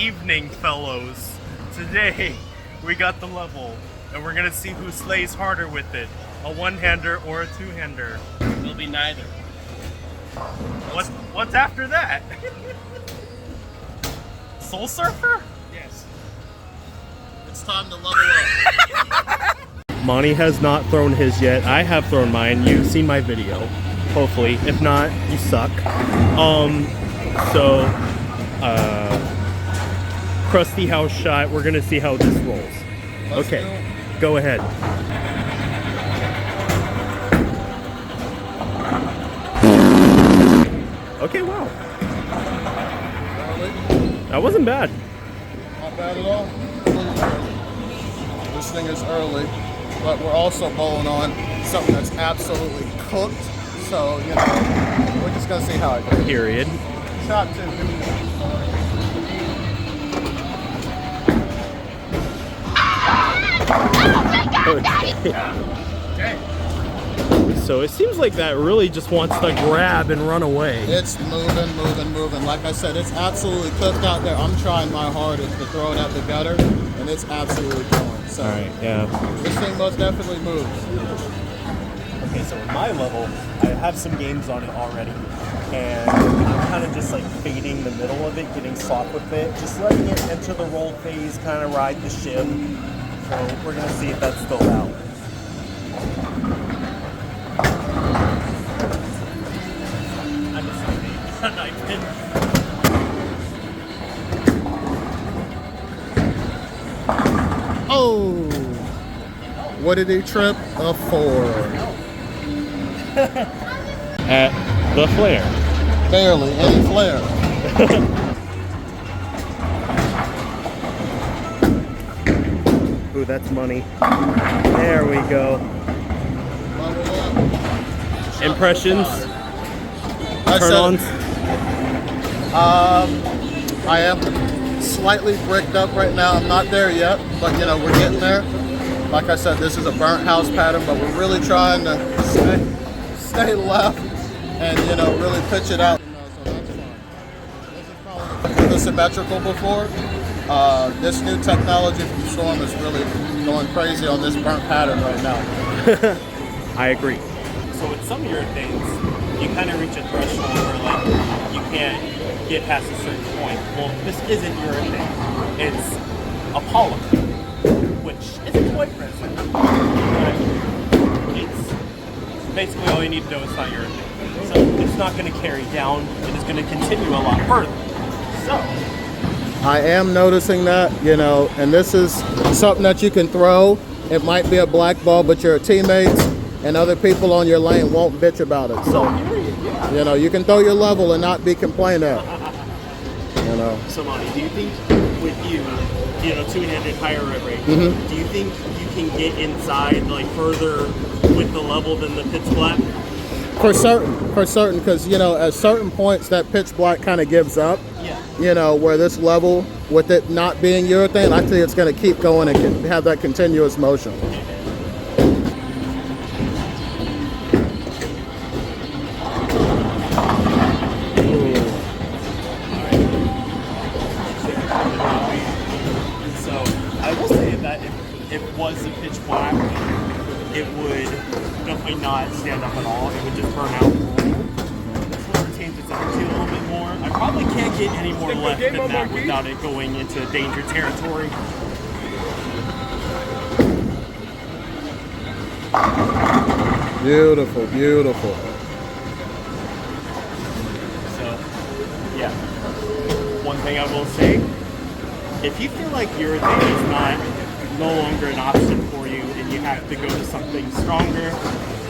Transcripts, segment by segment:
evening, fellows. Today, we got the level, and we're gonna see who slays harder with it. A one-hander or a two-hander. It'll be neither. What's after that? Soul Surfer? Yes. It's time to level up. Monty has not thrown his yet. I have thrown mine. You've seen my video, hopefully. If not, you suck. Crusty house shot. We're gonna see how this rolls. Okay, go ahead. Okay, wow. That wasn't bad. Not bad at all. This thing is early, but we're also bowling on something that's absolutely cooked. So, you know, we're just gonna see how it goes. Period. Shot two. Okay. So it seems like that really just wants to grab and run away. It's moving, moving, moving. Like I said, it's absolutely cooked out there. I'm trying my hardest to throw it at the gutter, and it's absolutely going. So, all right, yeah. This thing most definitely moves. Okay, so in my level, I have some games on it already, and I'm kind of just like fading the middle of it, getting soft with it, just letting it enter the roll phase, kind of ride the shim. So we're gonna see if that's still out. I just I didn't. Oh! What did he trip? A 4. At the flare. Barely any flare. Ooh, that's money. There we go. Impressions? Turn-ons? I am slightly bricked up right now. I'm not there yet, but you know, we're getting there. Like I said, this is a burnt house pattern, but we're really trying to stay left and, you know, really pitch it out. So that's fine. This is probably the symmetrical before. This new technology from Storm is really going crazy on this burnt pattern right now. I agree. So with some urethanes, you kind of reach a threshold where like you can't get past a certain point. Well, this isn't urethane. It's a polymer, which isn't quite resin, but it's basically all you need to know is not urethane. So it's not going to carry down. It is going to continue a lot further. So I am noticing that, you know, and this is something that you can throw. It might be a black ball, but your teammates and other people on your lane won't bitch about it. So, you know, you can throw your level and not be complained at. You know. So, Monty, do you think with you know, two-handed higher rep rate, do you think you can get inside, like, further with the level than the pitch black? For certain, because, you know, at certain points that pitch black kind of gives up. Yeah. You know, where this level, with it not being urethane, I think it's going to keep going and have that continuous motion. Was the pitch black, it would definitely not stand up at all. It would just burn out. This one retains its energy a little bit more. I probably can't get any more left than that without it going into danger territory. Beautiful, beautiful. So, yeah. One thing I will say, if you feel like urethane is no longer an option for you and you have to go to something stronger,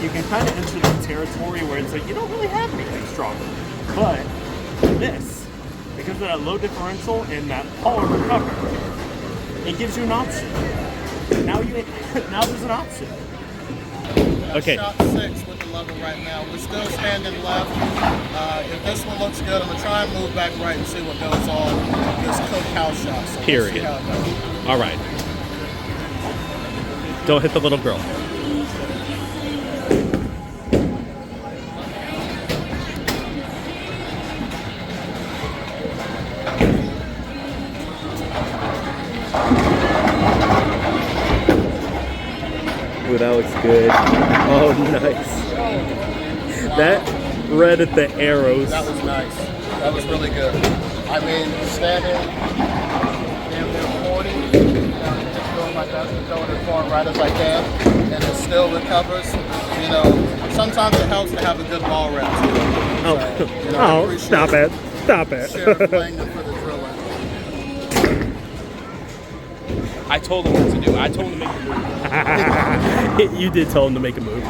you can kind of enter the territory where it's like you don't really have anything stronger. But this, because of that low differential and that polymer cover, it gives you an option. Now there's an option. Okay. Shot 6 with the level right now. We're still standing left. If this one looks good, I'm gonna try and move back right and see what goes on this cooked house shot. So period. We'll see how it goes. All right. Don't hit the little girl. Ooh, that looks good. Oh, nice. That red at the arrows. That was nice. That was really good. I mean, standing damn near 40, just doing my best to go it as far right as I can, and it still recovers. You know, sometimes it helps to have a good ball rep too. Oh, So, you know, I oh, appreciate stop it. Stop it. Sheriff Langdon for the drilling. I told him what to do. I told him to make a move. You did tell him to make a move.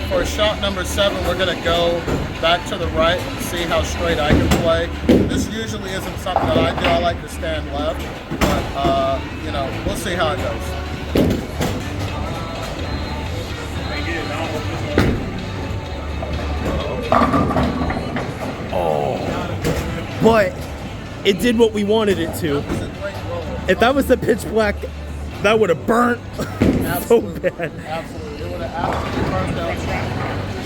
For shot number 7, we're gonna go back to the right and see how straight I can play. This usually isn't something that I do. I like to stand left, but you know, we'll see how it goes. Oh, but it did what we wanted it to. If that was the pitch black, that would have burnt so bad. Absolutely. It would have absolutely burned out.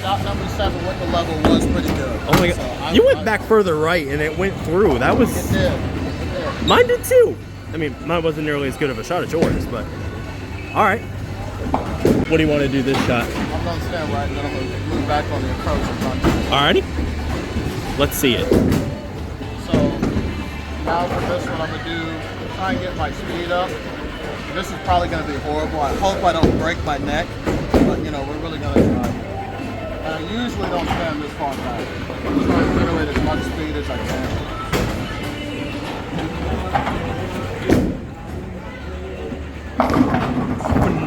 Shot number 7 with the level was pretty good. Oh my god. You went back further right and it went through. That was... It did. Mine did too. I mean, mine wasn't nearly as good of a shot as yours, but... Alright. What do you want to do this shot? I'm going to stand right and then I'm going to move back on the approach in front of you. Alrighty. Let's see it. So, now for this one, I'm going to try and get my speed up. This is probably going to be horrible. I hope I don't break my neck, but you know, we're really going to try. I usually don't stand this far back. I'm trying to generate as much speed as I can.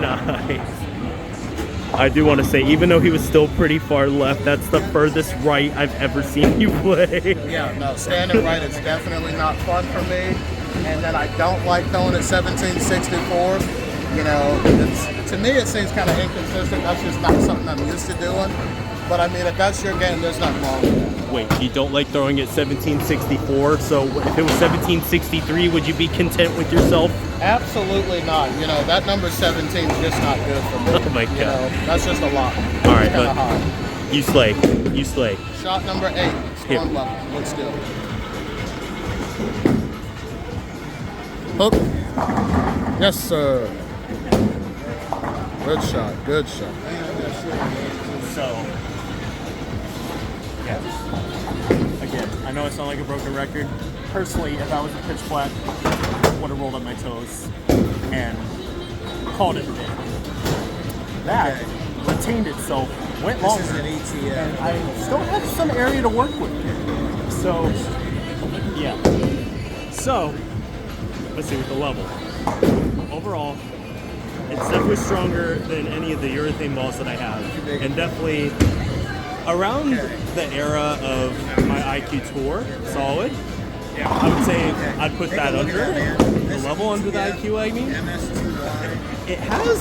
Nice. I do want to say, even though he was still pretty far left, that's the furthest right I've ever seen you play. Yeah, no, standing right is definitely not fun for me. And then I don't like throwing at 1764. You know, to me it seems kind of inconsistent. That's just not something I'm used to doing. But I mean, if that's your game, there's nothing wrong with that. Wait, you don't like throwing at 1764, so if it was 1763, would you be content with yourself? Absolutely not. You know, that number 17 is just not good for me. Oh my God. You know, that's just a lot. All right, Kinda but high. you slay. You slay. Shot number 8, Here. storm level. Let's do it. Hook. Yes, sir. Good shot. Good shot. So, yeah. Again, I know I sound like a broken record. Personally, if I was a pitch black, I would have rolled up my toes and called it a day. That retained itself, went longer. This is an ETA. And I still had some area to work with. So, yeah. So, let's see with the level. Overall, it's definitely stronger than any of the urethane balls that I have. And definitely around the era of my IQ Tour solid, I would say I'd put that under the level under the IQ, I mean. It has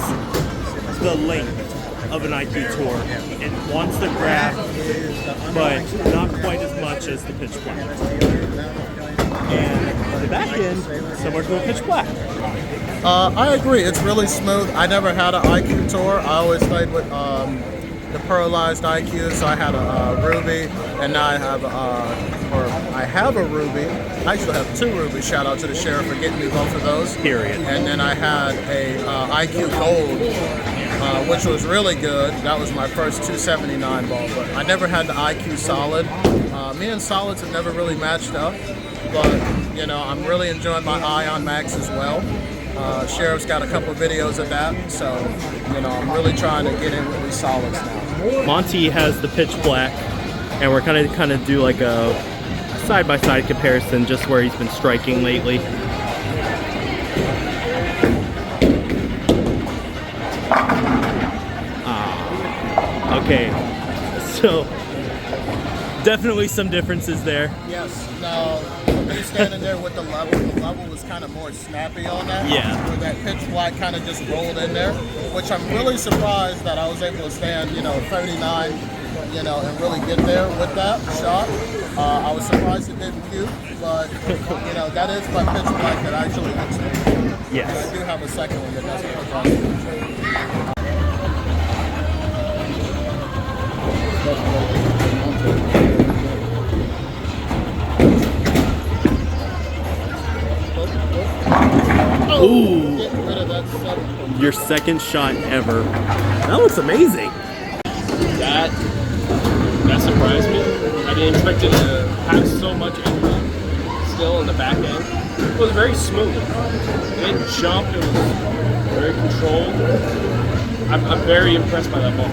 the length of an IQ Tour. It wants the grab, but not quite as much as the pitch black. And the back end, similar to a pitch black. I agree. It's really smooth. I never had an IQ Tour. I always played with the pearlized IQ. So I had a Ruby, and now I have a Ruby. I actually have 2 Rubies. Shout out to the Sheriff for getting me both of those. Period. And then I had a IQ Gold, which was really good. That was my first 279 ball, but I never had the IQ Solid. Me and Solids have never really matched up, but you know, I'm really enjoying my Ion Max as well. Sheriff's got a couple of videos of that, so you know, I'm really trying to get in with these solids now. Monty has the pitch black, and we're kind of do like a side-by-side comparison, just where he's been striking lately. Okay, so definitely some differences there. Yes. Now, me standing there with the level was kind of more snappy on that. Yeah. Where that pitch black kind of just rolled in there, which I'm really surprised that I was able to stand, you know, 39, you know, and really get there with that shot. I was surprised it didn't cue, but, you know, that is my pitch black that actually hits me. Yes. I do have a second one that doesn't look Ooh. Getting rid of that settle. Your second shot ever. That looks amazing. That surprised me. I didn't expect it to have so much energy still in the back end. It was very smooth. It didn't jump. It was very controlled. I'm very impressed by that ball.